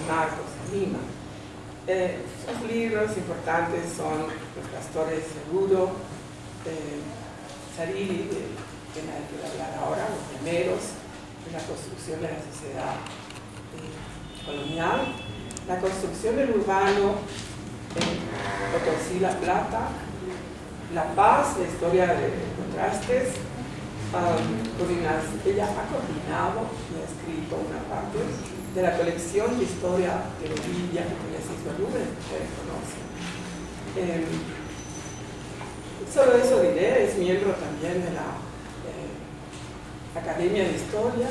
Marcos, Lima. Sus libros importantes son Los Pastores de Oruro, Sarili, que nadie quiere hablar ahora, Los Primeros, de la construcción de la sociedad colonial, la construcción del urbano en Potosí, La Plata, La Paz, la historia de contrastes. Ella ha coordinado y ha escrito una parte de la colección de historia de Bolivia que les hizo Louvre, que ustedes conocen. Solo eso diré, es miembro también de la Academia de Historia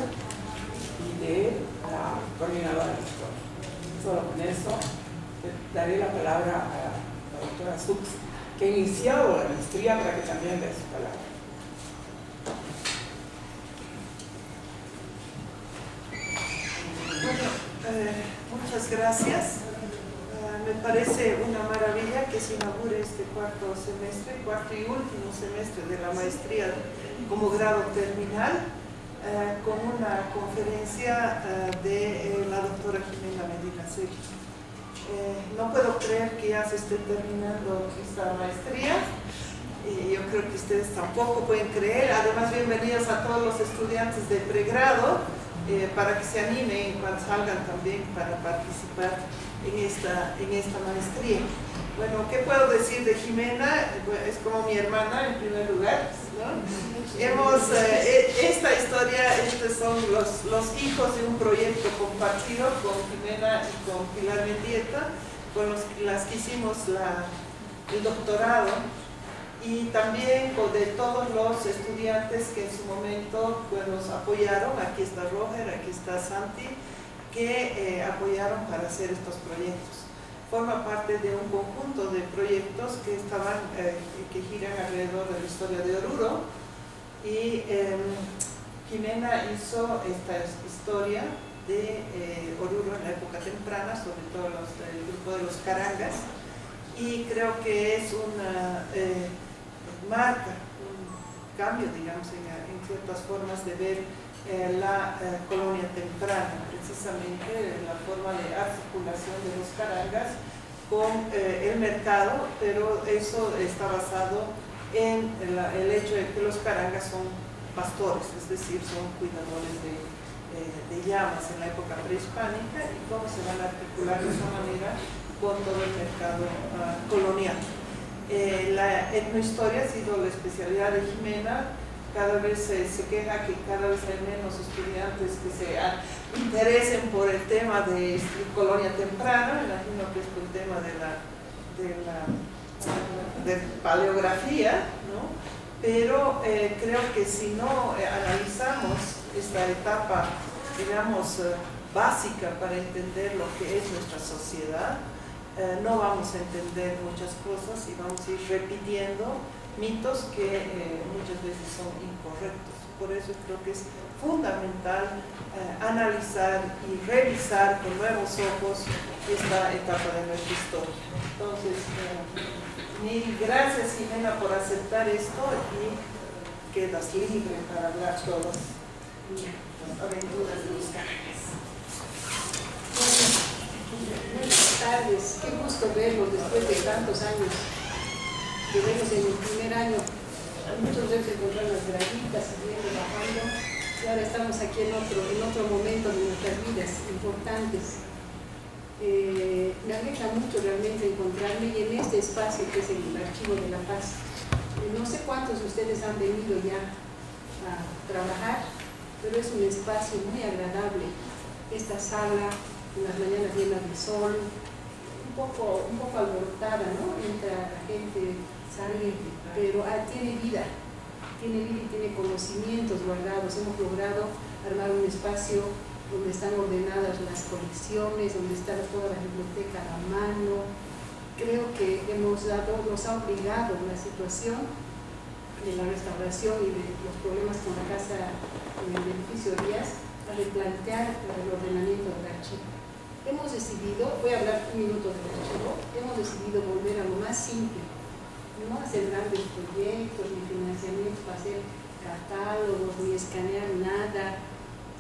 y de la Coordinadora de Historia. Solo con eso daré la palabra a la doctora Sux, que ha iniciado la maestría para que también dé su palabra. Muchas gracias. Me parece una maravilla que se inaugure este cuarto y último semestre de la maestría como grado terminal con una conferencia de la doctora Jimena Medina Segui. No puedo creer que ya se esté terminando esta maestría y yo creo que ustedes tampoco pueden creer. Además, bienvenidos a todos los estudiantes de pregrado para que se animen cuando salgan también para participar en esta maestría. Bueno, ¿qué puedo decir de Jimena? Es como mi hermana en primer lugar, ¿no? Esta historia, estos son los hijos de un proyecto compartido con Jimena y con Pilar Mendieta, con las que hicimos el doctorado, y también de todos los estudiantes que en su momento nos apoyaron. Aquí está Roger, aquí está Santi, que apoyaron para hacer estos proyectos. Forma parte de un conjunto de proyectos que giran alrededor de la historia de Oruro, y Jimena hizo esta historia de Oruro en la época temprana, sobre todo el grupo de los Carangas, y creo que es una marca, un cambio, digamos, en ciertas formas de ver la colonia temprana, precisamente la forma de articulación de los Carangas con el mercado, pero eso está basado en el hecho de que los Carangas son pastores, es decir, son cuidadores de llamas en la época prehispánica, y cómo se van a articular de esa manera con todo el mercado colonial. La etnohistoria ha sido la especialidad de Jimena. Cada vez se queja que cada vez hay menos estudiantes que se interesen por el tema de colonia temprana. Imagino que es por el tema de paleografía, ¿no? Pero creo que si no analizamos esta etapa, digamos, básica para entender lo que es nuestra sociedad, no vamos a entender muchas cosas y vamos a ir repitiendo mitos que muchas veces son incorrectos. Por eso creo que es fundamental analizar y revisar con nuevos ojos esta etapa de nuestra historia. Entonces, mil gracias, Jimena, por aceptar esto, y quedas libre para hablar todas las aventuras de los Carangas. Buenas tardes, qué gusto verlos después de tantos años que vemos en el primer año. Muchos veces encontrar las braguitas, subiendo, bajando, y ahora estamos aquí en otro momento de nuestras vidas importantes. Me alegra mucho realmente encontrarme y en este espacio que es el Archivo de la Paz. No sé cuántos de ustedes han venido ya a trabajar, pero es un espacio muy agradable. Esta sala, en las mañanas llenas de sol, un poco alborotada, ¿no? Entra la gente, sale, pero tiene vida y tiene conocimientos guardados. Hemos logrado armar un espacio donde están ordenadas las colecciones, donde está toda la biblioteca a la mano. Creo que nos ha obligado la situación de la restauración y de los problemas con la casa en el edificio Díaz a replantear el ordenamiento del archivo. Hemos decidido, voy a hablar un minuto del archivo, hemos decidido volver a lo más simple, no hacer grandes proyectos ni financiamientos para hacer catálogos ni escanear nada.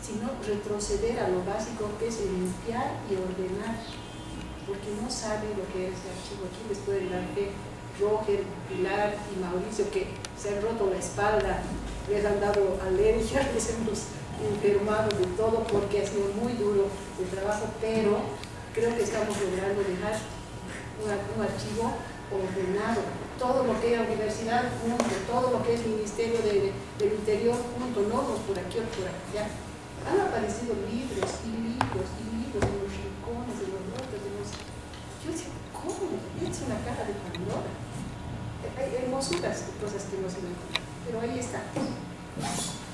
sino retroceder a lo básico que es limpiar y ordenar, porque no saben lo que es ese archivo. Aquí les pueden dar fe Roger, Pilar y Mauricio, que se han roto la espalda, les han dado alergia, les hemos enfermado de todo porque ha sido muy duro el trabajo, pero creo que estamos logrando dejar un archivo ordenado. Todo lo que es la universidad junto, todo lo que es el Ministerio del Interior junto, no los por aquí o por allá. Han aparecido libros y libros y libros en los rincones, en los brotes, de los... Yo decía, ¿cómo? Es una caja de Pandora. Hay hermosuras de cosas que no se ven, pero ahí estamos.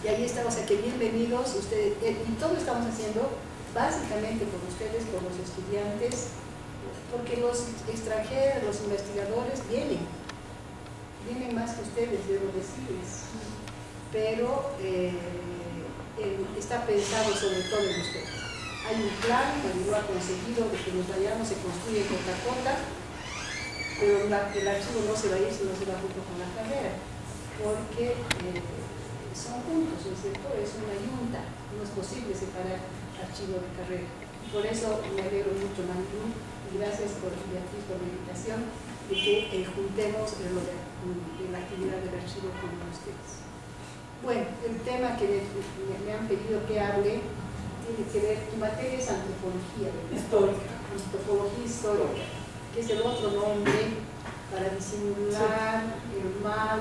Y ahí estamos, o sea que bienvenidos ustedes, y todo estamos haciendo básicamente por ustedes, por los estudiantes, porque los extranjeros, los investigadores vienen más que ustedes, debo decirles, pero está pensado sobre todo en ustedes. Hay un plan que lo ha conseguido de que nos vayamos, se construye gota a gota, pero el archivo no se va a ir si no se va junto con la carrera, porque son juntos, ¿no es cierto? Es una yunta, no es posible separar archivo de carrera. Por eso me alegro mucho, Manu, y gracias por Beatriz por la invitación, de que juntemos la actividad del archivo con ustedes. Bueno, el tema que me han pedido que hable tiene que ver, tu materia es antropología, ¿verdad? Histórica. Antropología histórica, que es el otro nombre para disimular el mal,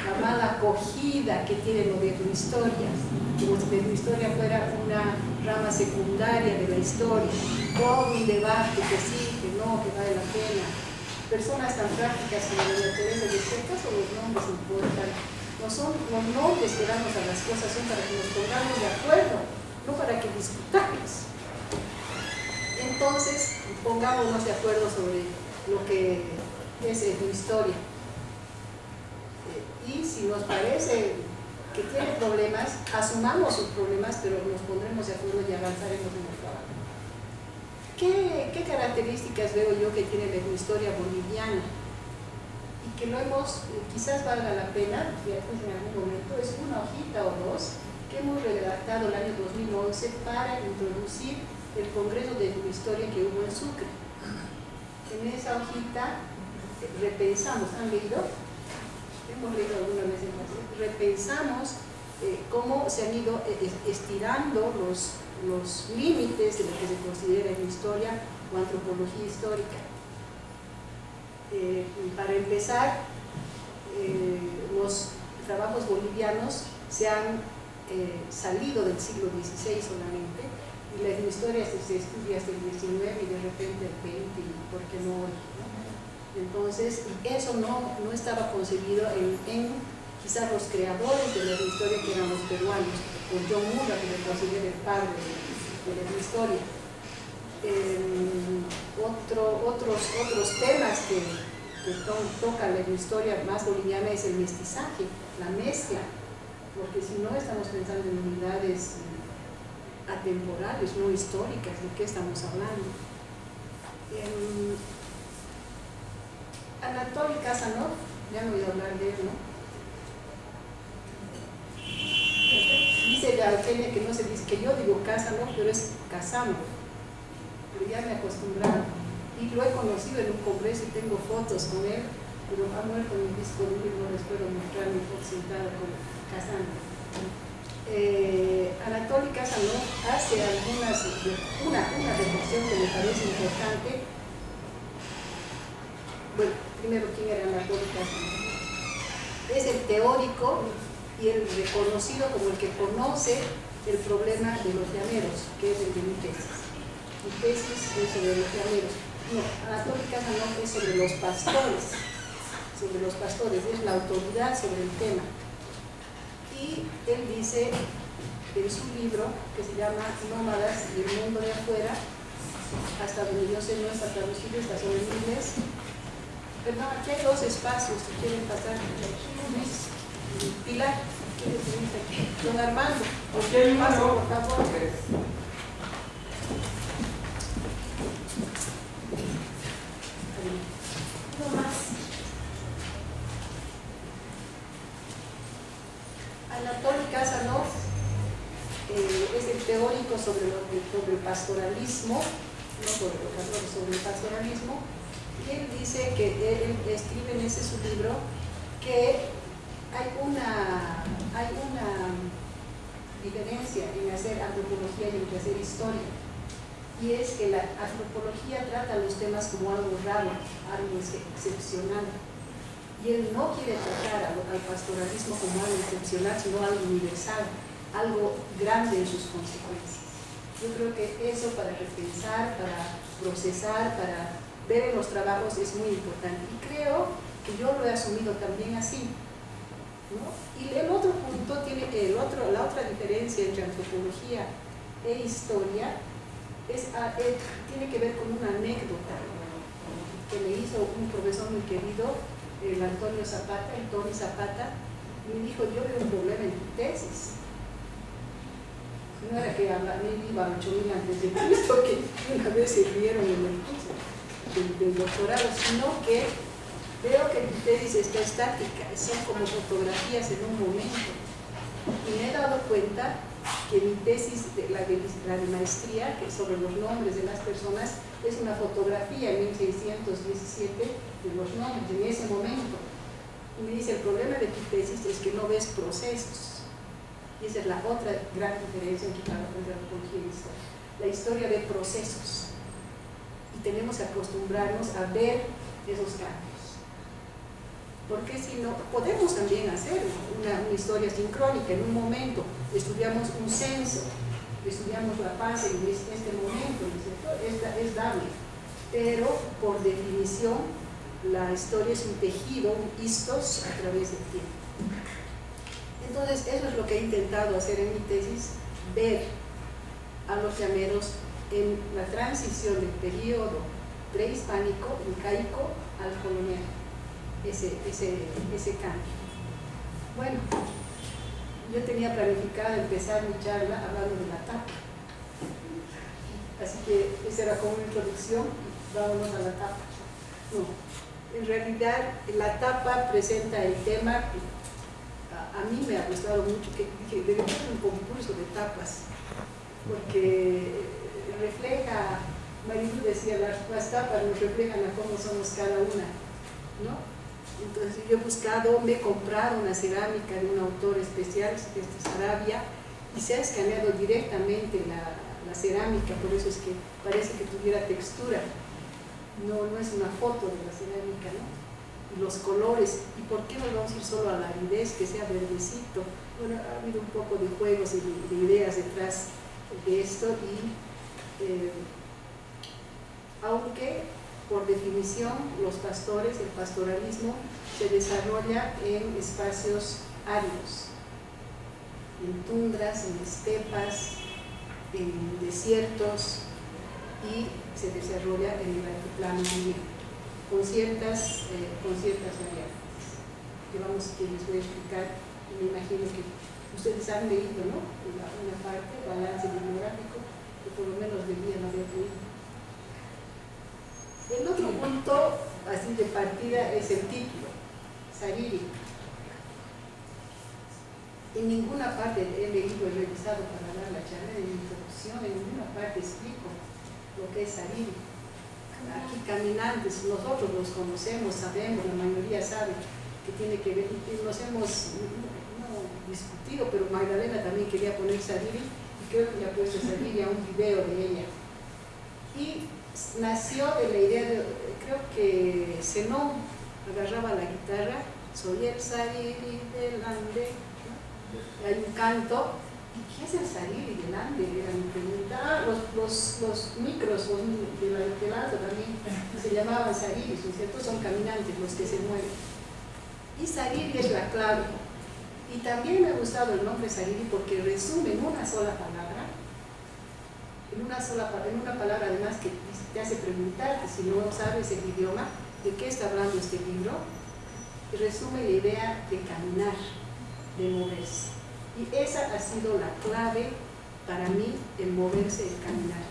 la mala acogida que tiene lo de tu historia, como si de tu historia fuera una rama secundaria de la historia, todo un debate que sí, que no, que vale la pena. Personas tan prácticas como Doña Teresa de cerca son los nombres importantes. No son los nombres que damos a las cosas, son para que nos pongamos de acuerdo, no para que discutamos. Entonces, pongámonos de acuerdo sobre lo que es tu historia. Y si nos parece que tiene problemas, asumamos sus problemas, pero nos pondremos de acuerdo y avanzaremos en el trabajo. ¿Qué características veo yo que tiene la historia boliviana? Y que lo hemos, quizás valga la pena, en algún momento, es una hojita o dos que hemos redactado el año 2011 para introducir el Congreso de Historia que hubo en Sucre. En esa hojita repensamos, ¿han leído? Hemos leído alguna vez en clase, repensamos cómo se han ido estirando los límites de lo que se considera en historia o antropología histórica. Para empezar, los trabajos bolivianos se han salido del siglo XVI solamente, y la historia se estudia hasta el XIX y de repente el XX, y por qué no hoy, ¿no? Entonces, eso no estaba concebido en quizás los creadores de la historia, que eran los peruanos, o John Mura, que le considera el padre de la historia. Otros temas que tocan la historia más boliviana es el mestizaje, la mezcla, porque si no estamos pensando en unidades atemporales, no históricas, ¿de qué estamos hablando? Anatoly Kazanov, ya no he oído hablar de él, ¿no? Dice la Eugenia que no se dice, que yo digo Kazanov, pero es Kazanov, pero ya me he acostumbrado. Y lo he conocido en un congreso y tengo fotos con él, pero ha muerto mi disco duro, no les puedo mostrar mi foto sentada con Kazanov. Anatoly Kazanov hace una reflexión que me parece importante. Bueno, primero, ¿quién era Anatoly Kazanov? Es el teórico y el reconocido como el que conoce el problema de los llaneros, que es el de mi tesis. Mi tesis es sobre los llaneros. No, Anatoly Kazanov es sobre los pastores, es la autoridad sobre el tema. Y él dice en su libro, que se llama Nómadas y el mundo de afuera, hasta donde yo sé no está traducido, está sobre el inglés. Perdón, aquí hay dos espacios, si quieren pasar. Luis, Pilar, ¿quieres venir aquí? Don Armando, pasen, por favor. Uno más. Anatoly Kazanov es ejemplo, sobre el pastoralismo, no sobre los valores, sobre el pastoralismo, y él dice que él escribe en ese su libro que hay una diferencia en hacer antropología y en hacer historia, y es que la antropología trata los temas como algo raro, algo excepcional, y él no quiere tratar al pastoralismo como algo excepcional, sino algo universal, algo grande en sus consecuencias. Yo creo que eso, para repensar, para procesar, para ver en los trabajos, es muy importante, y creo que yo lo he asumido también así, ¿no? Y el otro punto tiene la otra diferencia entre antropología e historia tiene que ver con una anécdota que me hizo un profesor muy querido, el Tony Zapata. Me dijo: yo veo un problema en tu tesis. No era que iba a 8000 antes de Cristo, que una vez se vieron en el curso del doctorado, sino que veo que tu tesis está estática, son como fotografías en un momento. Y me he dado cuenta que mi tesis, la de maestría, que es sobre los nombres de las personas, es una fotografía en 1617 de los nombres, en ese momento. Y me dice: el problema de tu tesis es que no ves procesos. Y esa es la otra gran diferencia entre la antropología y la historia. La historia ve procesos. Y tenemos que acostumbrarnos a ver esos cambios. Porque si no, podemos también hacer una historia sincrónica. En un momento estudiamos un censo, estudiamos la paz en este momento, es dable. Pero por definición, la historia es un tejido, un histos a través del tiempo. Entonces, eso es lo que he intentado hacer en mi tesis: ver a los llaneros en la transición del periodo prehispánico, incaico, al colonial. Ese cambio. Bueno, yo tenía planificado empezar mi charla hablando de la tapa. Así que esa era como una introducción, vámonos a la tapa. No, en realidad la tapa presenta el tema que a mí me ha gustado mucho, que dije: debe haber un concurso de tapas, porque refleja, Marilu decía, las tapas nos reflejan a cómo somos cada una, ¿no? Entonces yo he buscado, me he comprado una cerámica de un autor especial, este es Sarabia, y se ha escaneado directamente la cerámica, por eso es que parece que tuviera textura. No es una foto de la cerámica, ¿no? Y los colores, y por qué no vamos a ir solo a la aridez, que sea verdecito. Bueno, ha habido un poco de juegos y de ideas detrás de esto, y aunque por definición los pastores, el pastoralismo se desarrolla en espacios áridos, en tundras, en estepas, en desiertos, y se desarrolla en el altiplano andino, con ciertas variantes que les voy a explicar. Me imagino que ustedes han leído, ¿no?, una parte, balance bibliográfico, que por lo menos debían haber leído. El otro punto, así de partida, es el título, Sariri. En ninguna parte he leído, he revisado para dar la charla de introducción, en ninguna parte explico lo que es Sariri. Aquí caminantes, nosotros los conocemos, sabemos, la mayoría sabe que tiene que ver, y nos hemos discutido, pero Magdalena también quería poner Sariri, y creo que le ha puesto Sariri a un video de ella. Y nació de la idea de, creo que Zenón agarraba la guitarra: soy el Sariri del Ande, ¿no? Hay un canto, ¿y qué es el Sariri del Ande? Era mi pregunta. Los micros del alto también se llamaban Sariri, ¿no es cierto? Son caminantes los que se mueven. Y Sariri es la clave. Y también me ha gustado el nombre Sariri porque resume en una sola palabra, en una palabra además que te hace preguntar, si no sabes el idioma, de qué está hablando este libro, y resume la idea de caminar, de moverse. Y esa ha sido la clave para mí, el moverse, el caminar.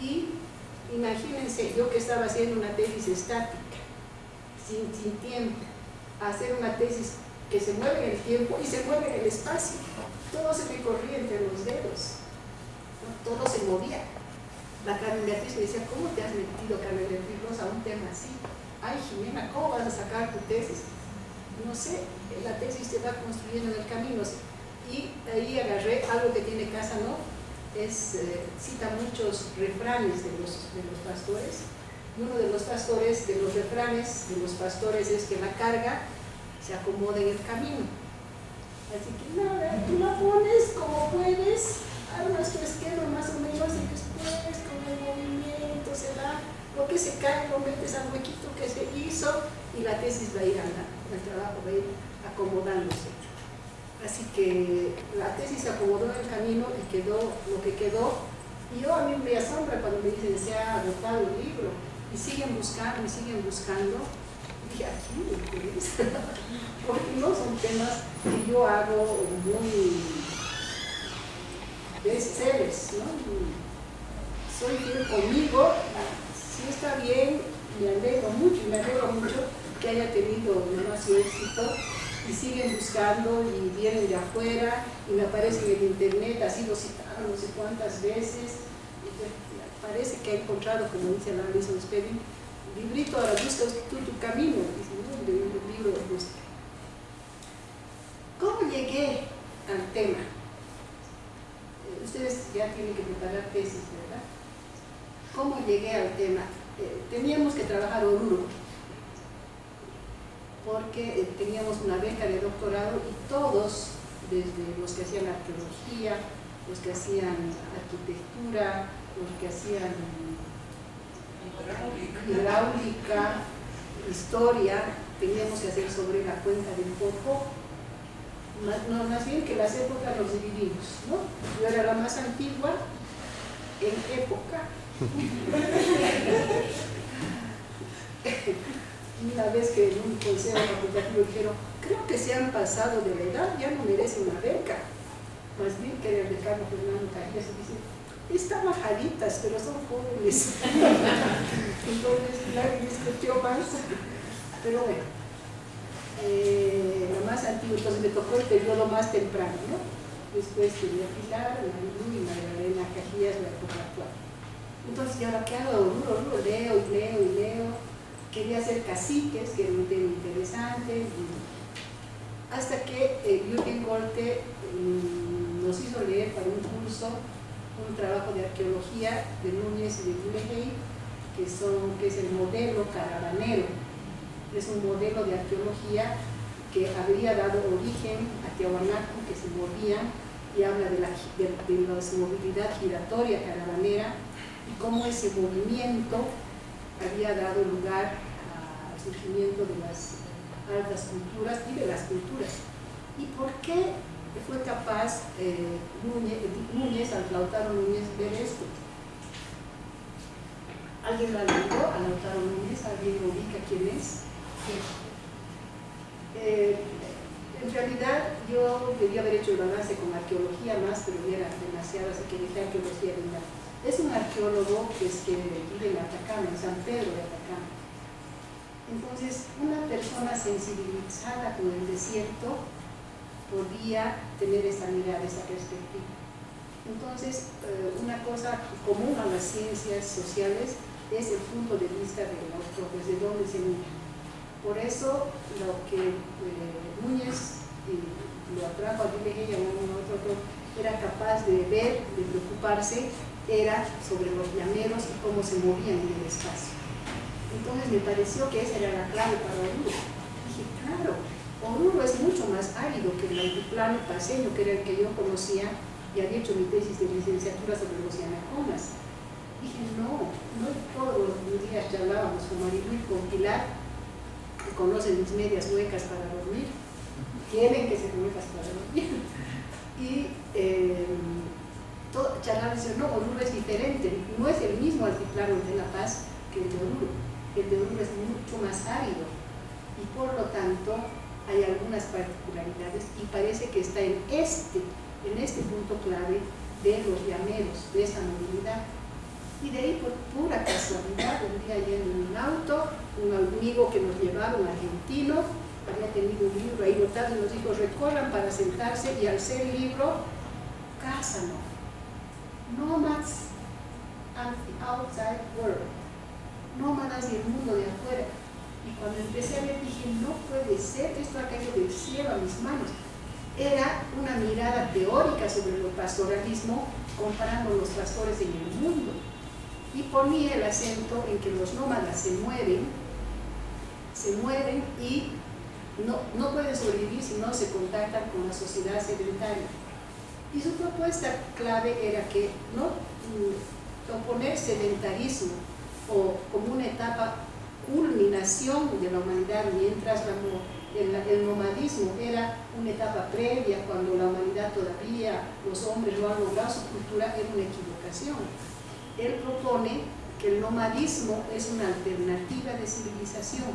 Y imagínense, yo que estaba haciendo una tesis estática, sin tiempo, hacer una tesis que se mueve en el tiempo y se mueve en el espacio. Todo se me corría entre los dedos. ¿no? Todo se movía. La Carmen Beatriz me decía, ¿cómo te has metido, Carmen Beatriz, a un tema así? Ay, Jimena, ¿cómo vas a sacar tu tesis? No sé, la tesis se va construyendo en el camino. Y ahí agarré algo que tiene Casanova, cita muchos refranes de los pastores. Y uno de los pastores, de los refranes de los pastores es que la carga se acomoda en el camino. Así que nada, tú la pones como puedes, armas tu esquema más o menos y después con el movimiento se da, lo que se cae lo metes al huequito que se hizo y la tesis va a ir andando, el trabajo va a ir acomodándose. Así que la tesis se acomodó en el camino y quedó lo que quedó. Y yo, a mí me asombra cuando me dicen se ha agotado el libro y siguen buscando y siguen buscando. Y dije, aquí, porque no son temas que yo hago muy bestsellers, ¿no? Soy fiel conmigo, si está bien, me alegro mucho que haya tenido demasiado éxito y siguen buscando y vienen de afuera y me aparece en el internet, ha sido citado no sé cuántas veces, y parece que ha encontrado, como dice la Alison Spedding, librito, ahora busca tú tu camino, dice, ¿no? El libro de busca. ¿Cómo llegué al tema? Ustedes ya tienen que preparar tesis, ¿verdad? ¿Cómo llegué al tema? Teníamos que trabajar Oruro, porque teníamos una beca de doctorado y todos, desde los que hacían arqueología, los que hacían arquitectura, los que hacían hidráulica, historia, teníamos que hacer sobre la cuenca del Popo. Más bien que las épocas nos dividimos, ¿no? Yo era la más antigua en época. Una vez que en un consejo facultativo dijeron, creo que se han pasado de la edad, ya no merecen una beca. Más bien que era el decano Fernando Cajías y dice, están majaditas, pero son jóvenes. Entonces nadie discutió más. Pero bueno, la más antigua, entonces me tocó el periodo más temprano, ¿no? Después tenía Pilar, Marilú y Magdalena Cajías, la época actual. Entonces, ¿y ahora qué hago? Leo y leo. Quería hacer caciques, que era un tema interesante. Hasta que Jürgen Colte nos hizo leer para un curso un trabajo de arqueología de Núñez y de Dulegey, que es el modelo caravanero. Es un modelo de arqueología que habría dado origen a Tiahuanaco, que se movían, y habla de la movilidad giratoria caravanera y cómo ese movimiento había dado lugar al surgimiento de las altas culturas y de las culturas. ¿Y por qué fue capaz Núñez, al Lautaro Núñez, ver esto? ¿Alguien lo ha leído a Lautaro Núñez? ¿Alguien lo ubica quién es? En realidad yo debía haber hecho el balance con arqueología más, pero ya era demasiado, así que dije arqueología de nada. Es un arqueólogo que vive en Atacama, en San Pedro de Atacama. Entonces, una persona sensibilizada con el desierto podía tener esa mirada, esa perspectiva. Entonces, una cosa común a las ciencias sociales es el punto de vista del otro, desde donde se mira. Por eso, lo que Núñez lo atrajo a Dulegey, a otro, era capaz de ver, de preocuparse, era sobre los llaneros y cómo se movían en el espacio. Entonces me pareció que esa era la clave para Oruro. Dije, claro, Oruro es mucho más árido que el altiplano paseño, que era el que yo conocía y había hecho mi tesis de licenciatura sobre los Yanacomas. Dije, no todos los días charlábamos con Marilú y con Pilar, que conocen mis medias huecas para dormir, tienen que ser huecas para dormir. Y charlar dice, no, Oruro es diferente, no es el mismo altiplano de La Paz que el de Oruro. El de Oruro es mucho más árido y por lo tanto hay algunas particularidades y parece que está en este punto clave de los llaneros, de esa movilidad. Y de ahí, por pura casualidad, un día yendo en un auto, un amigo que nos llevaba, un argentino, había tenido un libro ahí botado y nos dijo, recorran para sentarse, y al ser el libro, Casanova. nomads and the outside world, nómadas y el mundo de afuera. Y cuando empecé a ver dije, no puede ser, esto ha caído del cielo a mis manos. Era una mirada teórica sobre el pastoralismo comparando los pastores en el mundo. Y ponía el acento en que los nómadas se mueven y no pueden sobrevivir si no se contactan con la sociedad sedentaria. Y su propuesta clave era que no oponer sedentarismo o como una etapa culminación de la humanidad, mientras el nomadismo era una etapa previa, cuando la humanidad todavía, los hombres no han logrado su cultura, era una equivocación. Él propone que el nomadismo es una alternativa de civilización,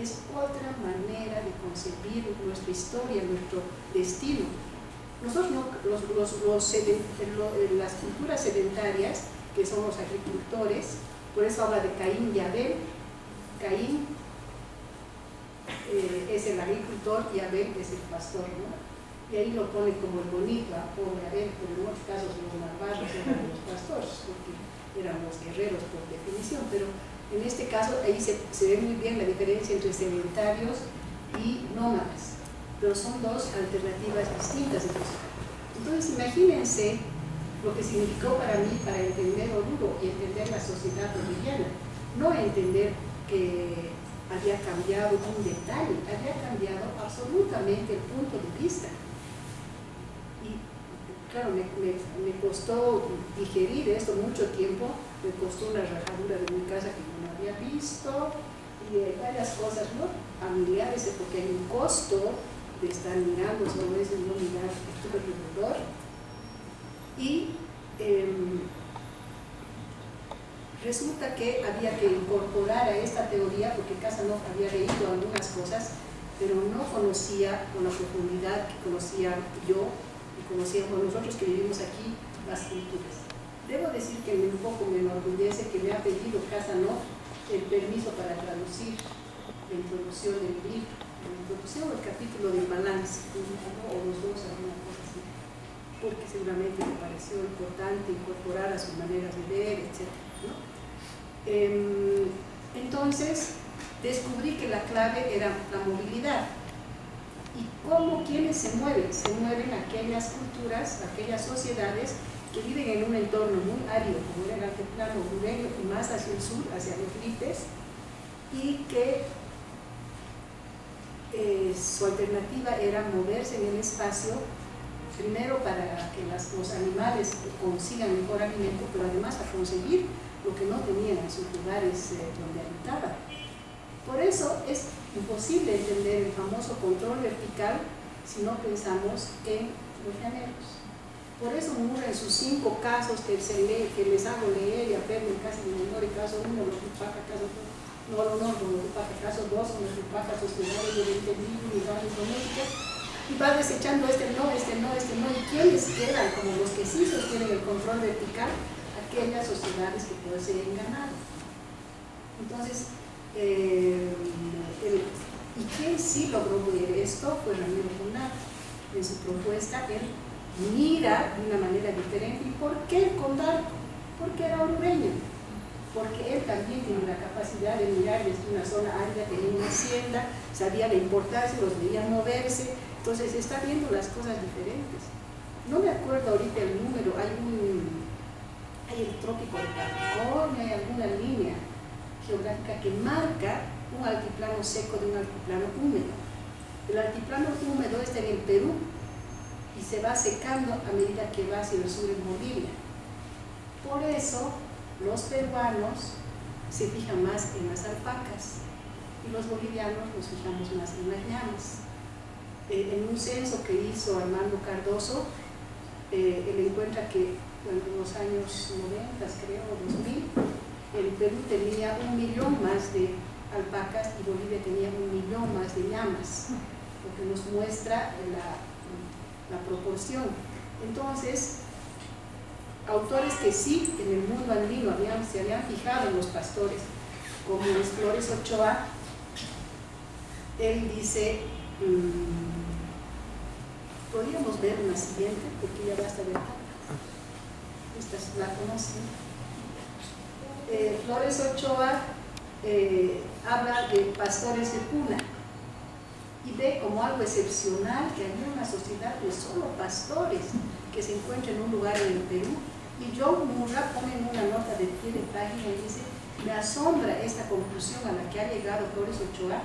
es otra manera de concebir nuestra historia, nuestro destino. Nosotros las culturas sedentarias, que son los agricultores, por eso habla de Caín y Abel. Caín es el agricultor y Abel es el pastor, ¿no? Y ahí lo pone como el bonito, pobre Abel, pero en otros casos los malvados eran los pastores, porque eran los guerreros por definición, pero en este caso ahí se ve muy bien la diferencia entre sedentarios y nómadas, pero son dos alternativas distintas. Entonces imagínense lo que significó para mí para entender Oruro y entender la sociedad boliviana, no entender que había cambiado un detalle, había cambiado absolutamente el punto de vista. Y claro, me costó digerir esto mucho tiempo, me costó una rajadura de mi casa que no había visto, y hay varias cosas, ¿no?, familiares, porque hay un costo de estar mirando sobre eso y no mirar todo alrededor. Y resulta que había que incorporar a esta teoría, porque Casanov había leído algunas cosas, pero no conocía con la profundidad que conocía yo y conocíamos nosotros que vivimos aquí las culturas. Debo decir que un poco me enorgullece que me ha pedido Casanov el permiso para traducir la introducción del libro, la introducción o el capítulo del balance, o los dos, alguna cosa así, porque seguramente me pareció importante incorporar a sus maneras de ver, etc., ¿no? Entonces descubrí que la clave era la movilidad. ¿Y cómo? ¿Quiénes se mueven? Se mueven aquellas culturas, aquellas sociedades que viven en un entorno muy árido, como era el altiplano hondureño y más hacia el sur, hacia los Lites, y que su alternativa era moverse en el espacio, primero para que los animales consigan mejor alimento, pero además a conseguir lo que no tenían en sus lugares donde habitaban. Por eso es imposible entender el famoso control vertical si no pensamos en los llaneros. Por eso Murra en sus 5 casos que les hago leer y aprenden casi de memoria, caso 1, los Tupaca, caso 2, los Tupaca, caso 2, los Tupaca, sociedades de 20 libros y varios domésticos, y va desechando este no, y ¿quiénes quedan como los que sí sostienen el control vertical? Aquellas sociedades que poseen ganado. Entonces, ¿y quién sí logró ver esto? Fue Ramiro Conat. En su propuesta, él mira de una manera diferente. ¿Y por qué Condarco? Porque era orureño, porque él también tiene la capacidad de mirar desde una zona árida, tenía una hacienda, sabía la importancia, los veía moverse, entonces está viendo las cosas diferentes. No me acuerdo ahorita el número, hay el trópico de Capricornio, hay alguna línea geográfica que marca un altiplano seco de un altiplano húmedo. El altiplano húmedo está en el Perú y se va secando a medida que va hacia el sur en Bolivia. Por eso los peruanos se fijan más en las alpacas y los bolivianos nos fijamos más en las llamas. En un censo que hizo Armando Cardoso, él encuentra que en los años 90, creo, 2000, el Perú tenía 1 millón más de alpacas y Bolivia tenía 1 millón más de llamas, lo que nos muestra la proporción. Entonces, autores que sí en el mundo andino se habían fijado en los pastores, como Flores Ochoa, él dice, podríamos ver una siguiente, porque ya basta de acá. esta la conocen. Flores Ochoa habla de pastores de cuna y ve como algo excepcional que hay una sociedad de solo pastores que se encuentra en un lugar en el Perú. Y John Murra pone en una nota de pie de página y dice: me asombra esta conclusión a la que ha llegado Flores Ochoa,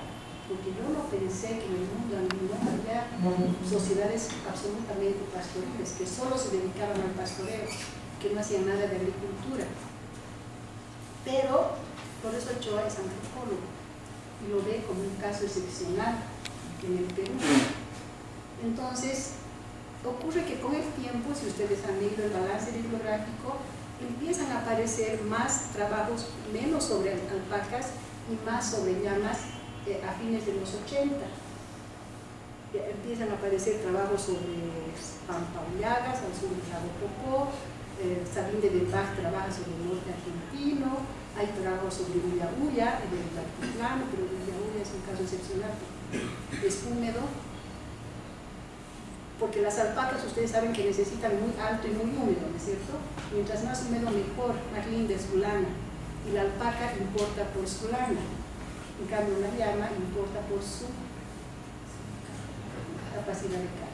porque yo no pensé que en el mundo andino había sociedades absolutamente pastoriles, que solo se dedicaban al pastoreo, que no hacían nada de agricultura. Pero Flores Ochoa es antropólogo y lo ve como un caso excepcional en el Perú. Entonces, ocurre que con el tiempo, si ustedes han leído el balance bibliográfico, empiezan a aparecer más trabajos, menos sobre alpacas y más sobre llamas a fines de los 80. Empiezan a aparecer trabajos sobre Pampa Ullagas, al sur de Cabo Popó, Sabín de Bach trabaja sobre el norte argentino, hay trabajos sobre Villahuya, en el altiplano, pero Villahuya es un caso excepcional, es húmedo, porque las alpacas ustedes saben que necesitan muy alto y muy húmedo, ¿no es cierto? Mientras más húmedo mejor, más linda es su lana, y la alpaca importa por su lana, en cambio la llama importa por su capacidad de carga,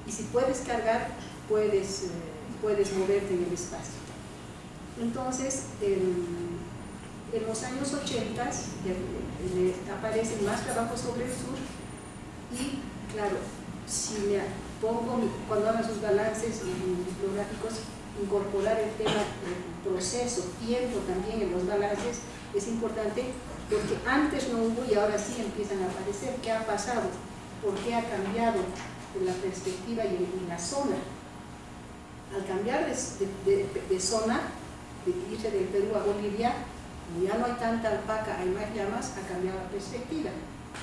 y si puedes cargar, puedes moverte en el espacio. Entonces, en los años 80 aparecen más trabajos sobre el sur y, claro, si me pongo, cuando hagan sus balances bibliográficos, incorporar el tema del proceso, tiempo también en los balances es importante, porque antes no hubo y ahora sí empiezan a aparecer. ¿Qué ha pasado? ¿Por qué ha cambiado la perspectiva y la zona? Al cambiar de zona, de irse del Perú a Bolivia, ya no hay tanta alpaca, hay más llamas, ha cambiado la perspectiva.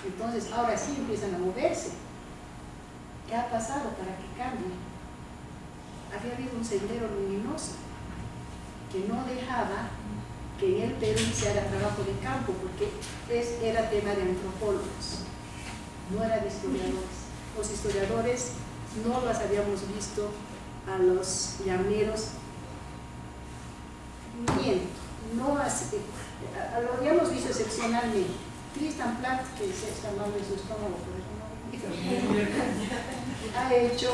Entonces ahora sí empiezan a moverse. ¿Qué ha pasado para que cambie? Había habido un sendero luminoso que no dejaba que en el Perú se haga trabajo de campo, porque era tema de antropólogos, no era de historiadores. Los historiadores no los habíamos visto a los llaneros, miento, no así, lo habíamos visto excepcionalmente. Tristan Platt, que está mal de su estómago, por eso no, ha hecho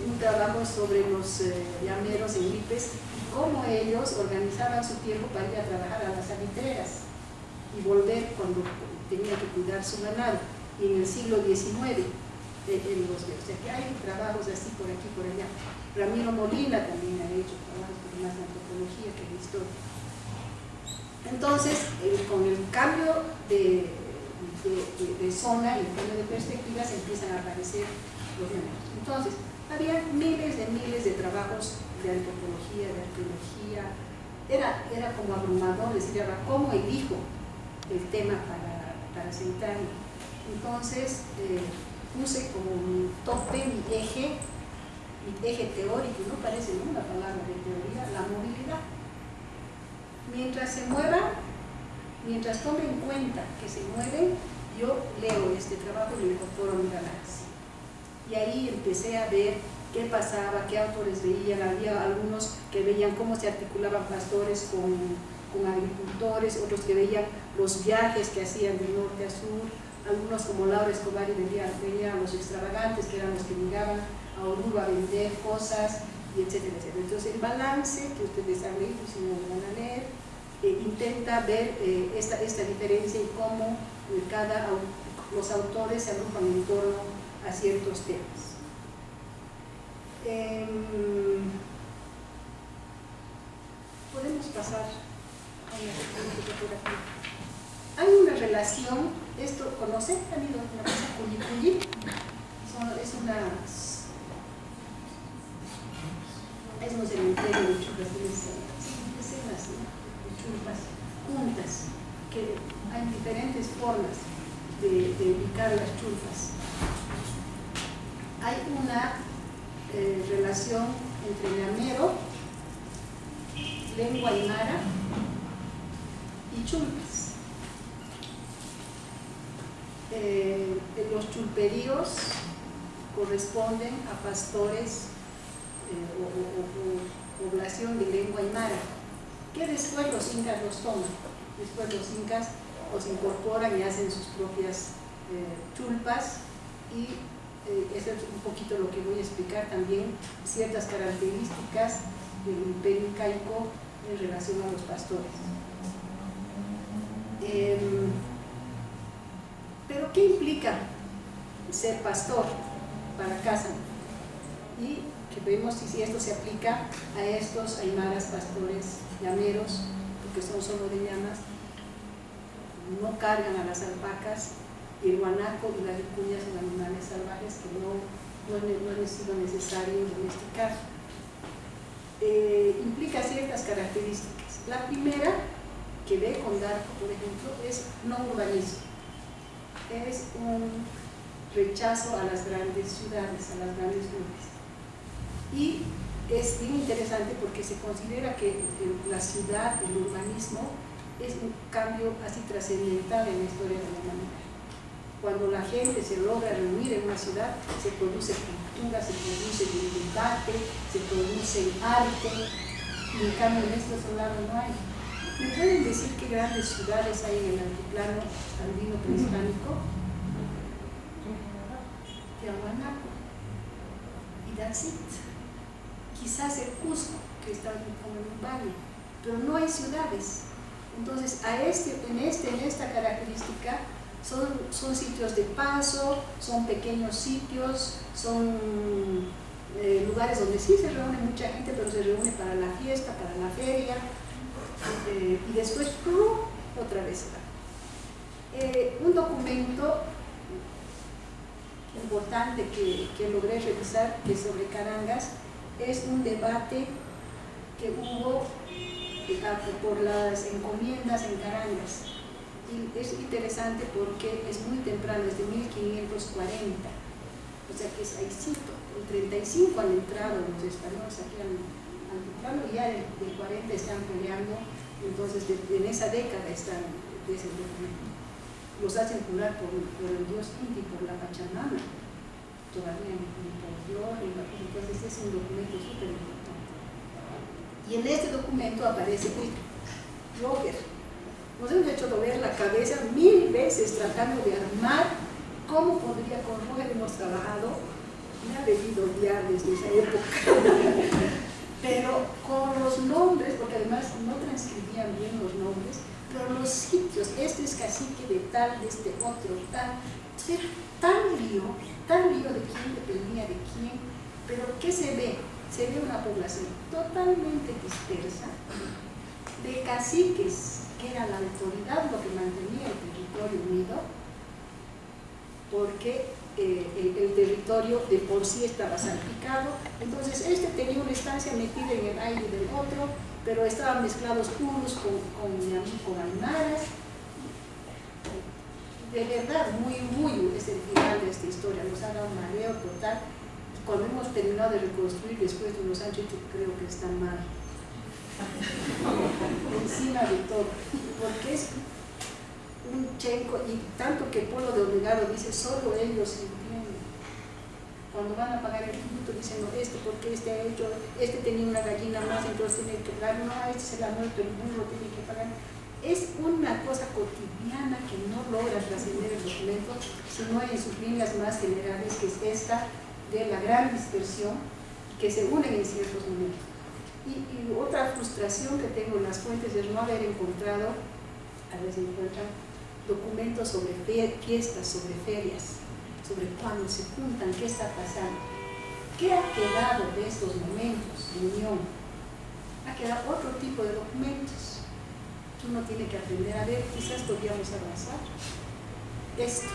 un trabajo sobre los llaneros en Lipes, cómo ellos organizaban su tiempo para ir a trabajar a las salitreras y volver cuando tenían que cuidar su ganado. Y en el siglo XIX, o sea que hay trabajos así por aquí, por allá. Ramiro Molina también ha hecho trabajos más de antropología que de historia. Entonces, con el cambio de zona y el cambio de perspectivas empiezan a aparecer los llaneros. Entonces, había miles de trabajos de antropología, de arqueología. Era como abrumador decir, ¿cómo elijo el tema para sentarme? Entonces, puse como mi tope, mi eje teórico, no parece una palabra de teoría, la movilidad. Mientras se muevan, mientras tomen en cuenta que se mueven, yo leo este trabajo y lo incorporo a mi balance. Y ahí empecé a ver qué pasaba, qué autores veían. Había algunos que veían cómo se articulaban pastores con agricultores, otros que veían los viajes que hacían de norte a sur, algunos como Laura Escobar y venían los extravagantes, que eran los que llegaban a Oruro a vender cosas, y etcétera, etcétera. Entonces el balance que ustedes han leído, si no lo van a leer, intenta ver esta diferencia y cómo los autores se agrupan en torno a ciertos temas. Podemos pasar a una fotografía. Hay una relación, esto, ¿conocen? ¿Han ido a la casa Culicuyi? Es un cementerio de chulpas, decenas de chulpas juntas, que hay diferentes formas de ubicar las chulpas. Hay una relación entre llanero, lengua aymara y chulpas. Los chulperíos corresponden a pastores o población de lengua aymara, que después los incas los toman. Después los incas los incorporan y hacen sus propias chulpas, y eso es un poquito lo que voy a explicar también, ciertas características del imperio incaico en relación a los pastores. Pero ¿qué implica ser pastor para Kazan? Y que vemos si esto se aplica a estos aymaras pastores llameros, porque son solo de llamas, no cargan a las alpacas, y el guanaco y la vicuña son animales salvajes que no es sido necesario domesticar. Implica ciertas características. La primera, que ve con Darko, por ejemplo, es no urbanismo. Es un rechazo a las grandes ciudades, a las grandes urbes. Y es bien interesante porque se considera que la ciudad, el urbanismo, es un cambio así trascendental en la historia de la humanidad. Cuando la gente se logra reunir en una ciudad, se produce cultura, se produce debate, se produce arte, y en cambio en este otro lado no hay. ¿Me pueden decir qué grandes ciudades hay en el altiplano andino prehispánico? Tiahuanaco y that's it. Quizás el Cusco, que está como en un valle, pero no hay ciudades. Entonces, en esta característica son sitios de paso, son pequeños sitios, son lugares donde sí se reúne mucha gente, pero se reúne para la fiesta, para la feria, y después otra vez. Un documento importante que logré revisar, que es sobre Carangas, es un debate que hubo por las encomiendas en Carangas. Y es interesante porque es muy temprano, desde 1540, o sea que es ahícito. En 35 han entrado los españoles aquí al altiplano, y ya del 40 están peleando. Entonces en esa década están de ese documento. Los hacen jurar por el dios Inti, por la Pachamama, todavía ni por Dios, entonces es un documento súper importante. Y en este documento aparece Roger. Nos hemos hecho doler la cabeza 1000 veces tratando de armar cómo podría, con Roger hemos trabajado, me ha debido odiar desde esa época, pero con los nombres, porque además no transcribían bien los nombres, pero los sitios, este es cacique de tal, de este otro, tal, era tan lío de quién dependía de quién, pero ¿qué se ve? Se ve una población totalmente dispersa, de caciques, que era la autoridad lo que mantenía el territorio unido, porque el territorio de por sí estaba salpicado. Entonces este tenía una estancia metida en el aire del otro, pero estaban mezclados unos con aymaras. De verdad, muy es el final de esta historia, nos ha dado un mareo total. Cuando hemos terminado de reconstruir después de unos años, yo creo que está mal encima de todo, porque es un chenco, y tanto que Polo de Obligado dice, solo ellos entienden. Cuando van a pagar el tributo dicen, no, porque este ha hecho, tenía una gallina más, entonces tiene que pagar, no, se la ha muerto, el burro tiene que pagar. Es una cosa cotidiana que no logra trascender el documento, sino en sus líneas más generales, que es esta de la gran dispersión, que se unen en ciertos momentos. Y otra frustración que tengo en las fuentes es no haber encontrado, a ver si encuentran, documentos sobre fiestas, sobre ferias, sobre cuándo se juntan, qué está pasando. ¿Qué ha quedado de estos momentos de unión? Ha quedado otro tipo de documentos. Uno tiene que aprender a ver, quizás podríamos avanzar. Esto.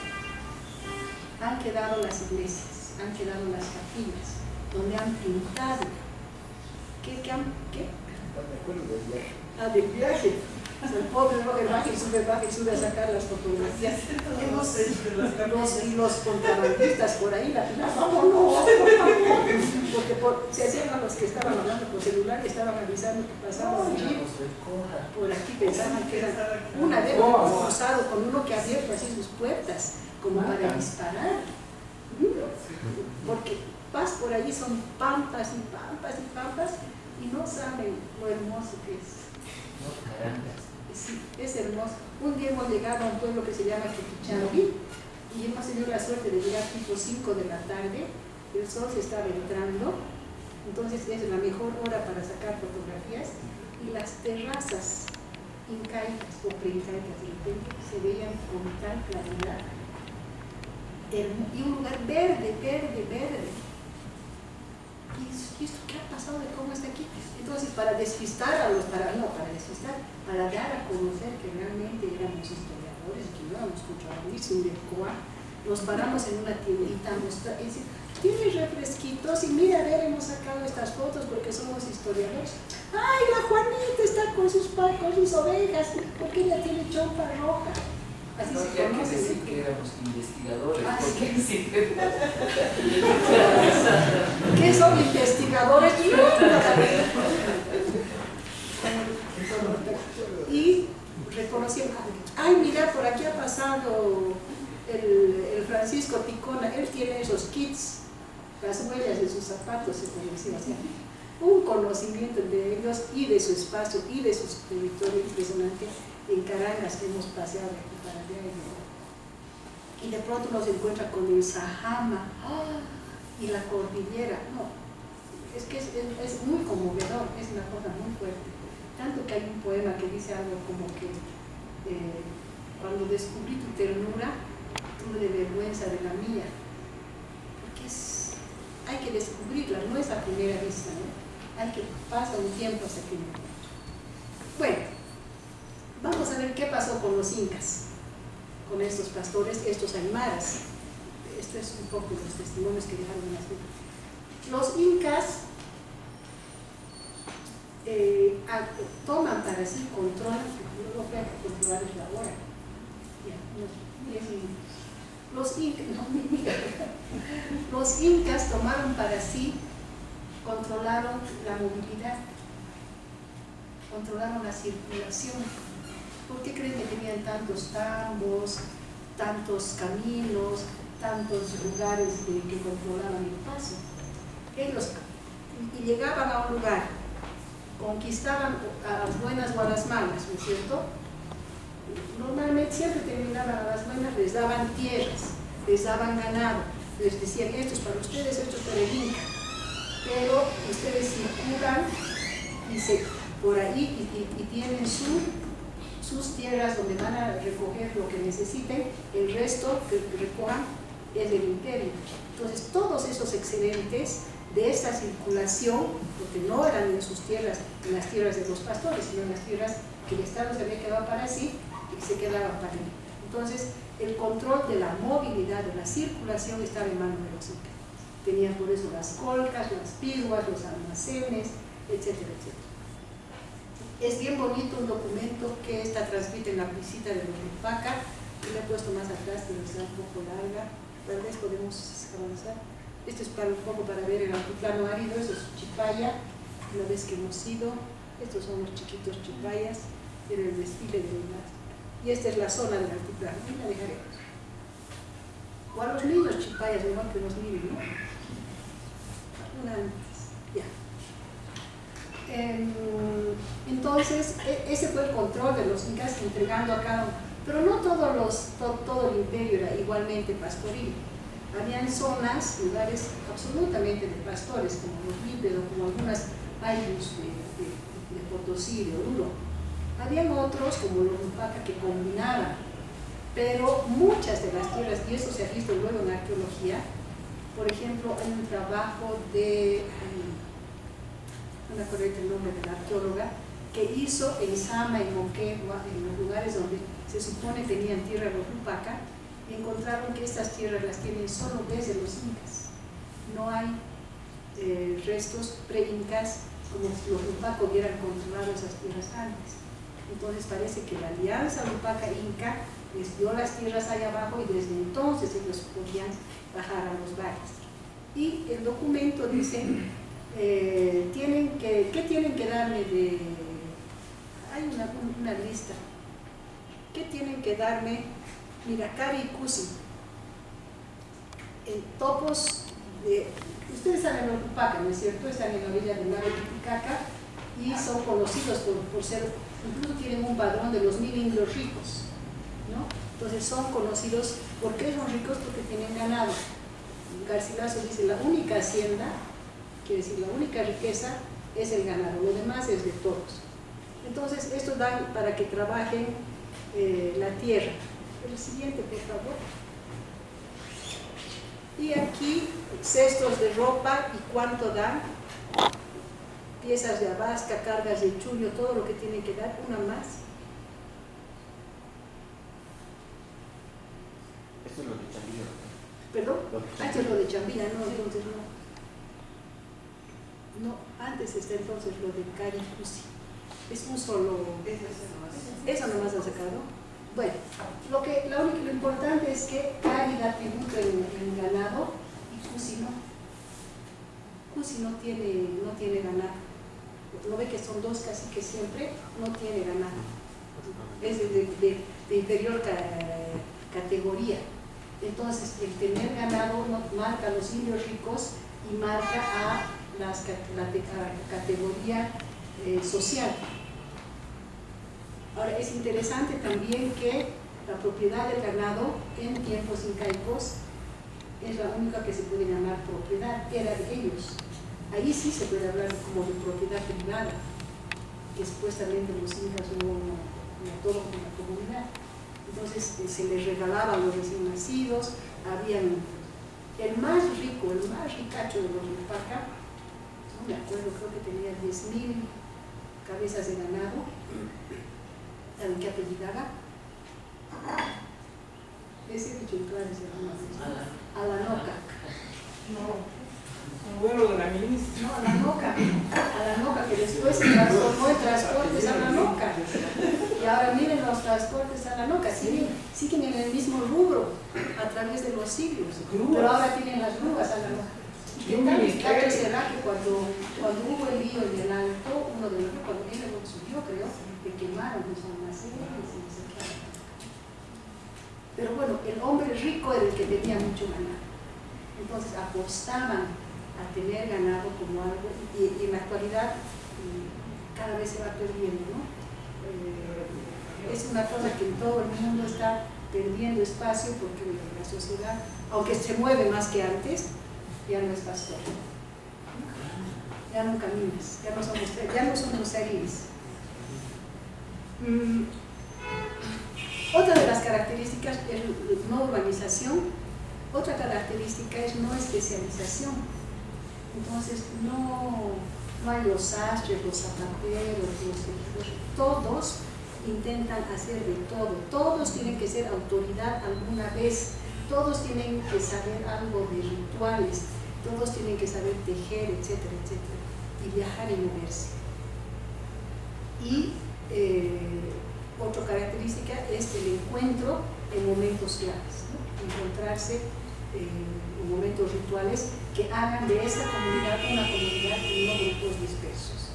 Han quedado las iglesias, han quedado las capillas, donde han pintado. ¿Qué? Ah, del viaje. El pobre Roger baja y sube a sacar las fotografías. Los contrabandistas por ahí, vámonos, porque se hacían los que estaban hablando por celular y estaban avisando que pasaban por aquí, pensaban que era una vez cruzado con uno que ha abierto así sus puertas como para disparar, porque vas por allí, son pampas y pampas y pampas, y no saben lo hermoso que es. No, carangas. Sí, es hermoso. Un día hemos llegado a un pueblo que se llama Chuquichambi y hemos tenido la suerte de llegar tipo 5 de la tarde, el sol se estaba entrando, entonces es la mejor hora para sacar fotografías, y las terrazas incaicas o preincaicas de repente se veían con tal claridad, y un lugar verde, verde, verde. ¿Y esto qué ha pasado de cómo está aquí? Entonces, para despistar a los, para dar a conocer que realmente éramos historiadores, que no éramos culturalistas de Coa, nos paramos en una tiendita a mostrar, y decir, tiene refresquitos, y mira, a ver, hemos sacado estas fotos porque somos historiadores. ¡Ay, la Juanita está con sus ovejas! ¿Por qué ella tiene chompa roja? Así No, se había que conoce. decir que éramos investigadores, Ah, porque sí. ¿Qué son investigadores? Y reconocieron, ay, mira, por aquí ha pasado el Francisco Picona, él tiene esos kits, las huellas de sus zapatos, se conocía, o sea, un conocimiento de ellos y de su espacio y de su territorio impresionante en Carangas, que hemos paseado de aquí para allá, y de pronto nos encuentra con el Sajama y la cordillera. No, es que es muy conmovedor, es una cosa muy fuerte, tanto que hay un poema que dice algo como que cuando descubrí tu ternura tuve vergüenza de la mía, porque hay que descubrirla, no es a primera vista, ¿no? Hay que pasar un tiempo hasta que lo encuentre. Bueno, vamos a ver qué pasó con los incas, con estos pastores, estos aymaras. Esto es un poco los testimonios que dejaron las vidas. Los incas toman para sí, controlan, no voy a controlarles la hora. Ya, unos 10 minutos. Los incas tomaron para sí, controlaron la movilidad, controlaron la circulación. ¿Por qué creen que tenían tantos tambos, tantos caminos, tantos lugares que controlaban el paso? Ellos y llegaban a un lugar, conquistaban a las buenas o a las malas, ¿no es cierto? Normalmente siempre terminaban a las buenas, les daban tierras, les daban ganado, les decían, esto es para ustedes, esto es para el Inca, pero ustedes circulan por ahí y tienen sus tierras donde van a recoger lo que necesiten, el resto que recojan es del imperio. Entonces todos esos excedentes de esta circulación, porque no eran en sus tierras, en las tierras de los pastores, sino en las tierras que el Estado se había quedado para sí y que se quedaban para él. Entonces el control de la movilidad, de la circulación estaba en manos de los incas. Tenían por eso las colcas, las piguas, los almacenes, etcétera, etcétera. Es bien bonito un documento que esta transmite en la visita de los Lupaca. Yo le he puesto más atrás, pero está un poco larga. Tal vez podemos avanzar. Esto es un poco para ver el altiplano árido. Eso es Chipaya, una vez que hemos ido. Estos son los chiquitos chipayas. Era el desfile de las. Y esta es la zona del altiplano. Y la dejaremos. O a los niños chipayas, mejor que nos miren, ¿no? Una antes. Ya. Entonces, ese fue el control de los incas, entregando a cada uno. Pero no todo el imperio era igualmente pastoril. Habían zonas, lugares absolutamente de pastores, como los Lípedo, como algunas aylus de Potosí, de Oruro. Habían otros, como los Lupaca, que combinaban, pero muchas de las tierras, y eso se ha visto luego en arqueología. Por ejemplo, hay un trabajo de, no me acuerdo el nombre de la arqueóloga, que hizo en Sama, en Moquegua, en los lugares donde se supone tenían tierra los Lupaca, y encontraron que estas tierras las tienen solo desde los incas. No hay restos pre-incas como si los Lupaca hubieran controlado esas tierras antes. Entonces parece que la alianza Lupaca-Inca les dio las tierras allá abajo y desde entonces ellos podían bajar a los valles. Y el documento dice, ¿qué tienen que darme de...? Hay una lista. ¿Qué tienen que darme? Mira, Cari y Cusi, topos de Ustedes saben lo Tupaca, ¿no es cierto? Están en la orilla del lago Titicaca y son conocidos por ser, incluso tienen un padrón de los 1000 indios ricos, ¿no? Entonces son conocidos, ¿por qué son ricos? Porque tienen ganado. Garcilaso dice, la única hacienda, quiere decir, la única riqueza es el ganado, lo demás es de todos. Entonces, esto da para que trabajen la tierra. El siguiente, por favor. Y aquí, cestos de ropa y cuánto dan, piezas de abasca, cargas de chullo, todo lo que tienen que dar, una más. Esto es lo de Chambilla. ¿Perdón? Lo de Esto es lo de Chambila, no, entonces no. No, antes está entonces lo de Caricusi. Es un solo. Eso nomás han sacado. Bueno, lo importante es que Cari da tributo en ganado y Cusi no. Cusi no tiene ganado. Lo ve que son dos caciques siempre, no tiene ganado. Es de inferior categoría. Entonces, el tener ganado marca a los indios ricos y marca a la categoría social. Ahora, es interesante también que la propiedad del ganado en tiempos incaicos es la única que se puede llamar propiedad, era de ellos. Ahí sí se puede hablar como de propiedad privada, que supuestamente los incas no todo con la comunidad. Entonces se les regalaba a los recién nacidos, habían el más rico, el más ricacho de los Tupaca, no me acuerdo, creo que tenía 10.000 cabezas de ganado. ¿Saben qué apellidaba? Ese dicho claro se llama Alanoca. No, vuelo de la ministra. No, Alanoca, que después se transformó en Transportes Alanoca. Y ahora miren los Transportes Alanoca, siguen en el mismo rubro a través de los siglos, pero ahora tienen las grúas Alanoca. ¿Qué tal Ricardo será que cuando hubo el lío en el alto, uno de los cuando él subió, creo, que quemaron los almacenes y no sé qué? Pero bueno, el hombre rico era el que tenía mucho ganado. Entonces apostaban a tener ganado como algo, y en la actualidad cada vez se va perdiendo, ¿no? Es una cosa que en todo el mundo está perdiendo espacio porque la sociedad, aunque se mueve más que antes, ya no es pastor, ya no caminas, ya no somos seres. Otra de las características es no urbanización, otra característica es no especialización. Entonces no hay los sastres, los zapateros, todos intentan hacer de todo, todos tienen que ser autoridad alguna vez, todos tienen que saber algo de rituales, todos tienen que saber tejer, etcétera, etcétera, y viajar y moverse. Y otra característica es el encuentro en momentos claves, ¿no? Encontrarse en momentos rituales que hagan de esta comunidad una comunidad y no grupos dispersos.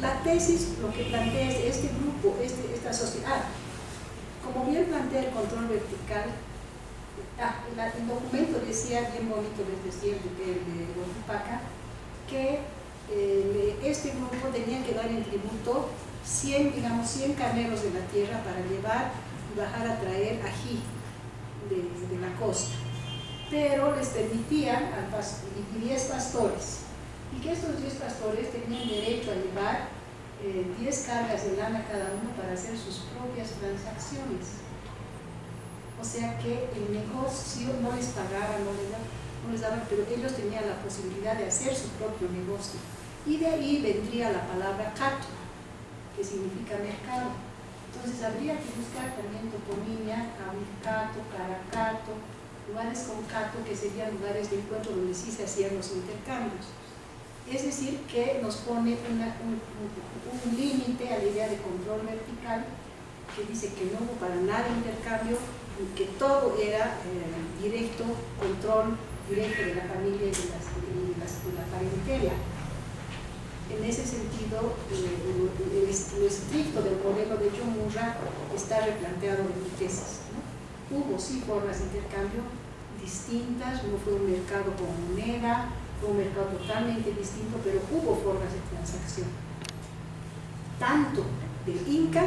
La tesis lo que plantea es este grupo, esta sociedad. Como bien plantea el control vertical, el documento decía bien bonito desde siempre de los Tupaca que este grupo tenía que dar en tributo 100 carneros de la tierra para llevar y bajar a traer ají de la costa, pero les permitían 10 pastores, y que estos 10 pastores tenían derecho a llevar 10 cargas de lana cada uno para hacer sus propias transacciones. O sea que el negocio no les pagaba, no les daban, pero ellos tenían la posibilidad de hacer su propio negocio. Y de ahí vendría la palabra cato, que significa mercado. Entonces habría que buscar también toponimia, Abicato, Caracato, lugares con cato que serían lugares de encuentro donde sí se hacían los intercambios. Es decir, que nos pone un límite a la idea de control vertical, que dice que no hubo para nada intercambio, que todo era directo, control directo de la familia y de la parentela. En ese sentido, lo estricto del modelo de John Murray está replanteado en mi tesis, ¿no? hubo sí formas de intercambio distintas, no fue un mercado con moneda, fue un mercado totalmente distinto, pero hubo formas de transacción. Tanto del Inca,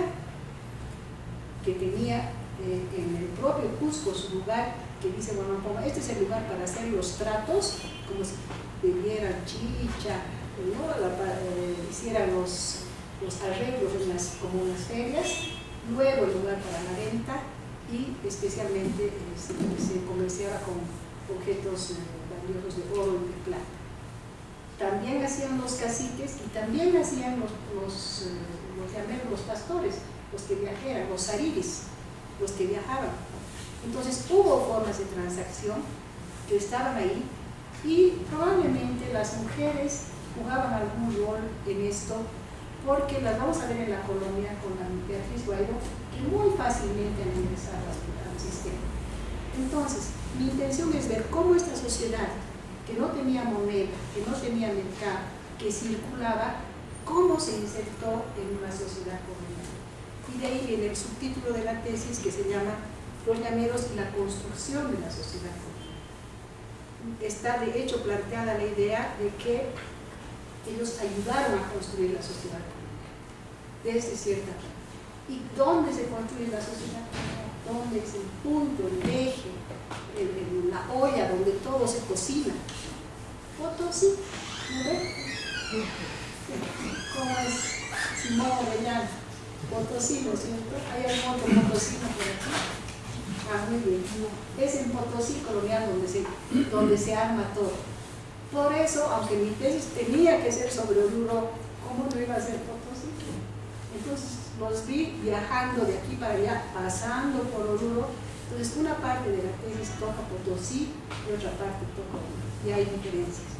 que tenía en el propio Cusco su lugar, que dice, bueno, como este es el lugar para hacer los tratos, como si bebieran chicha, ¿no? Hicieran los arreglos como unas ferias, luego el lugar para la venta y especialmente se comerciaba con objetos valiosos de oro y de plata. También hacían los caciques y también hacían los pastores, los que viajaban, los zariris, los que viajaban. Entonces hubo formas de transacción que estaban ahí y probablemente las mujeres jugaban algún rol en esto, porque las vamos a ver en la colonia con la Beatriz Guaidó, que muy fácilmente han ingresado al sistema. Entonces, mi intención es ver cómo esta sociedad, que no tenía moneda, que no tenía mercado, que circulaba, cómo se insertó en una sociedad colonial. Y de ahí viene el subtítulo de la tesis, que se llama Los llaneros y la construcción de la sociedad colonial. Está de hecho planteada la idea de que ellos ayudaron a construir la sociedad colonial, desde cierta forma. ¿Y dónde se construye la sociedad colonial? ¿Dónde es el punto, el eje, la olla donde todo se cocina? Potosí, ¿no ven? ¿Cómo es Simón Orellana? Potosí, ¿no es cierto? Hay algún otro potosino por aquí. Ah, muy bien. Es en Potosí colonial donde se arma todo. Por eso, aunque mi tesis tenía que ser sobre Oruro, ¿cómo no iba a ser Potosí? Entonces los vi viajando de aquí para allá, pasando por Oruro. Entonces una parte de la tesis toca Potosí y otra parte toca Oruro. Y hay diferencias.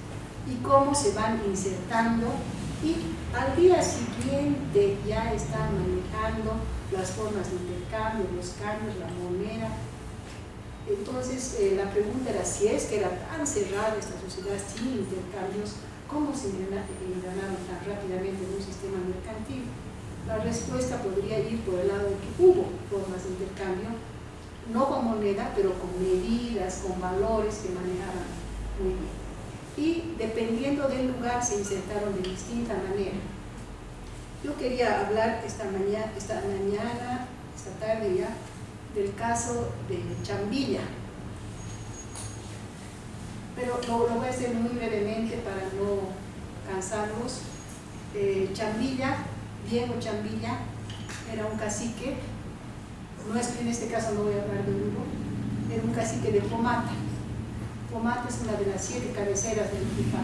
Y cómo se van insertando, y al día siguiente ya están manejando las formas de intercambio, los cambios, la moneda. Entonces la pregunta era, si es que era tan cerrada esta sociedad sin intercambios, ¿cómo se engranaron tan rápidamente en un sistema mercantil? La respuesta podría ir por el lado de que hubo formas de intercambio, no con moneda, pero con medidas, con valores que manejaban muy bien. Y dependiendo del lugar se insertaron de distinta manera. Yo quería hablar esta tarde ya, del caso de Chambilla, pero lo voy a hacer muy brevemente para no cansarlos. Chambilla, Diego Chambilla, era un cacique, no es que en este caso no voy a hablar de Urubó, era un cacique de Pomata. Pomata es una de las 7 cabeceras del Tupac,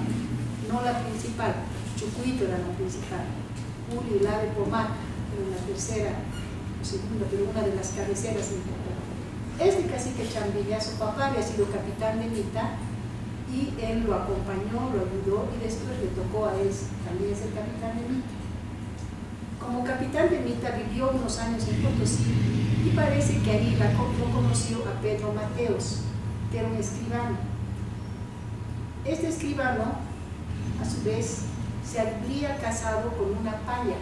no la principal. Chucuito era la principal, Uri, la de Pomata, era la tercera o segunda, pero una de las cabeceras importantes. Este cacique Chambilla, su papá había sido capitán de Mita y él lo acompañó, lo ayudó y después le tocó a él también ser capitán de Mita. Como capitán de Mita vivió unos años en Potosí y parece que ahí lo conoció a Pedro Mateos, que era un escribano. Este escribano, a su vez, se habría casado con una paya,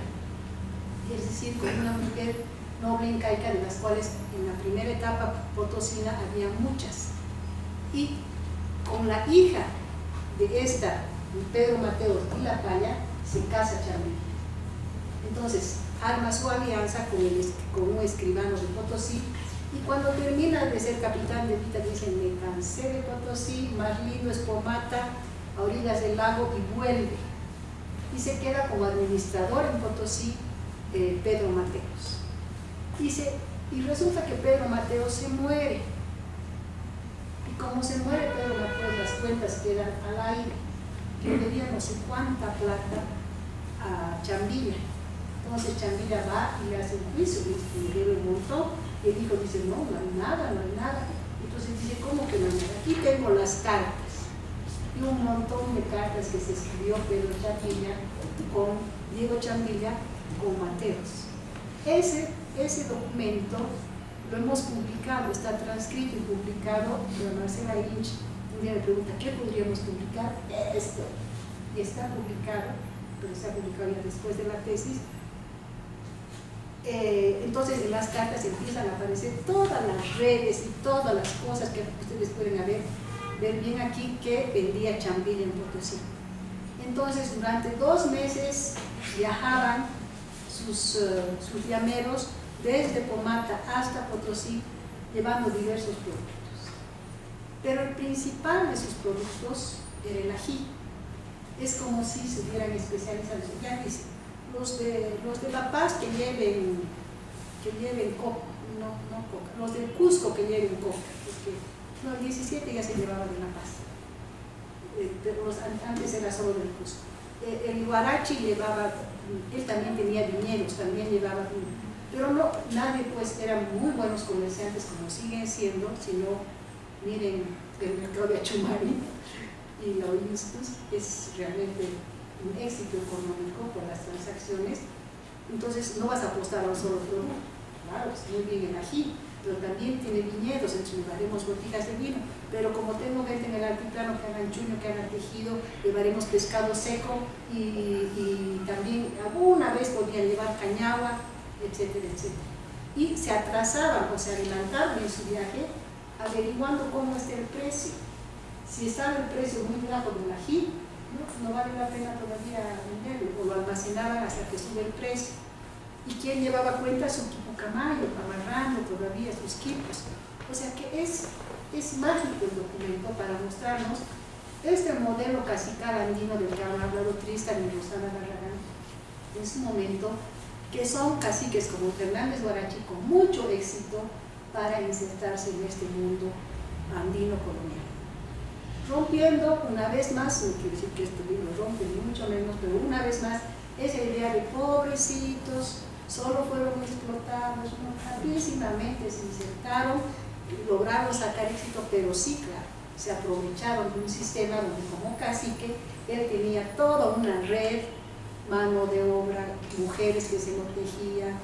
es decir, con una mujer noble incaica, de las cuales en la primera etapa potosina había muchas. Y con la hija de esta, Pedro Mateos y la paya, se casa Chambilla. Entonces, arma su alianza con un escribano de Potosí, y cuando termina de ser capitán de Mita dicen: me cansé de Potosí, más lindo es Pomata, a orillas del lago, y vuelve. Y se queda como administrador en Potosí Pedro Mateos. Y resulta que Pedro Mateos se muere. Y como se muere Pedro Mateos, las cuentas quedan al aire, que debía no sé cuánta plata a Chambilla. Entonces Chambilla va y le hace un juicio, y le debe un montón. Y el hijo dice: no, no hay nada, no hay nada. Entonces dice: ¿cómo que no hay nada? Aquí tengo las cartas. Y un montón de cartas que se escribió Pedro Chambilla con Diego Chambilla con Mateos. Ese documento lo hemos publicado, está transcrito y publicado. Marcela Lynch un día me pregunta: ¿qué podríamos publicar? Esto. Y está publicado, pero está publicado ya después de la tesis. Entonces en las cartas empiezan a aparecer todas las redes y todas las cosas que ustedes pueden ver bien aquí que vendía Chambilla en Potosí. Entonces durante 2 meses viajaban sus llameros desde Pomata hasta Potosí llevando diversos productos. Pero el principal de sus productos era el ají. Es como si se hubieran especializado. Ya dice, los de La Paz que lleven coca, no coca, los del Cusco que lleven coca, porque no, el 17 ya se llevaba de La Paz, pero antes era solo del Cusco. El Huarachi llevaba, él también tenía viñedos, también llevaba vino, pero no, nadie pues eran muy buenos comerciantes como siguen siendo, sino miren el mercado de Achumari y la Olistus es realmente un éxito económico por las transacciones. Entonces no vas a apostar a un solo producto, claro, es muy bien el ají, pero también tiene viñedos, entonces llevaremos boticas de vino, pero como tengo gente en el altiplano que hagan chuño, que hagan tejido, llevaremos pescado seco y también alguna vez podían llevar cañagua, etcétera, etcétera. Y se atrasaban o se adelantaban en su viaje averiguando cómo está el precio. Si estaba el precio muy bajo del ají, no vale la pena todavía venderlo, o lo almacenaban hasta que sube el precio. ¿Y quién llevaba cuenta? Su quipucamayo, amarrando todavía sus quipos. O sea que es mágico el documento para mostrarnos este modelo cacical andino del que han hablado Tristan y Rosana Barragán en su momento, que son caciques como Fernández Huarachi con mucho éxito para insertarse en este mundo andino colonial. Rompiendo una vez más, no quiero decir que esto lo rompe ni mucho menos, pero una vez más esa idea de pobrecitos, solo fueron explotados, rapidísimamente se insertaron, lograron sacar éxito, pero sí, claro, se aprovecharon de un sistema donde como cacique él tenía toda una red, mano de obra, mujeres que se lo tejían,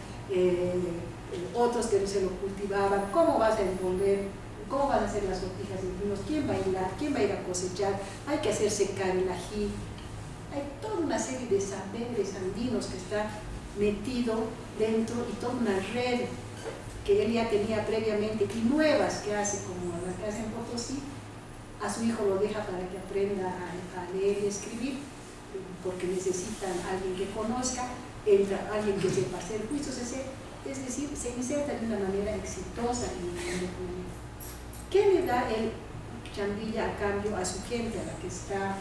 otros que se lo cultivaban. ¿Cómo vas a envolver? ¿Cómo van a hacer las botijas de vinos? ¿Quién va a hilar? ¿Quién va a ir a cosechar? Hay que hacer secar el ají. Hay toda una serie de saberes andinos que está metido dentro y toda una red que él ya tenía previamente y nuevas que hace, como la que hace en Potosí. A su hijo lo deja para que aprenda a leer y escribir, porque necesitan alguien que conozca, entra alguien que sepa hacer juicios, es decir, se inserta de una manera exitosa en el documento. ¿Qué le da el Chambilla a cambio a su gente, a la que está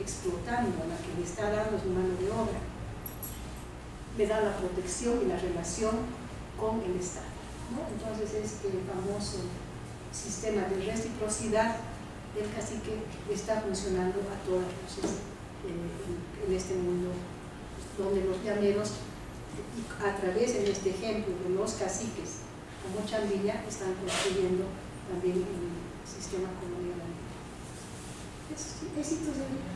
explotando, a la que le está dando su mano de obra? Le da la protección y la relación con el Estado, ¿no? Entonces este famoso sistema de reciprocidad del cacique está funcionando a todas luces en este mundo, donde los llaneros, a través de este ejemplo de los caciques como Chambilla, están construyendo también el sistema colonial. Éxitos de vida.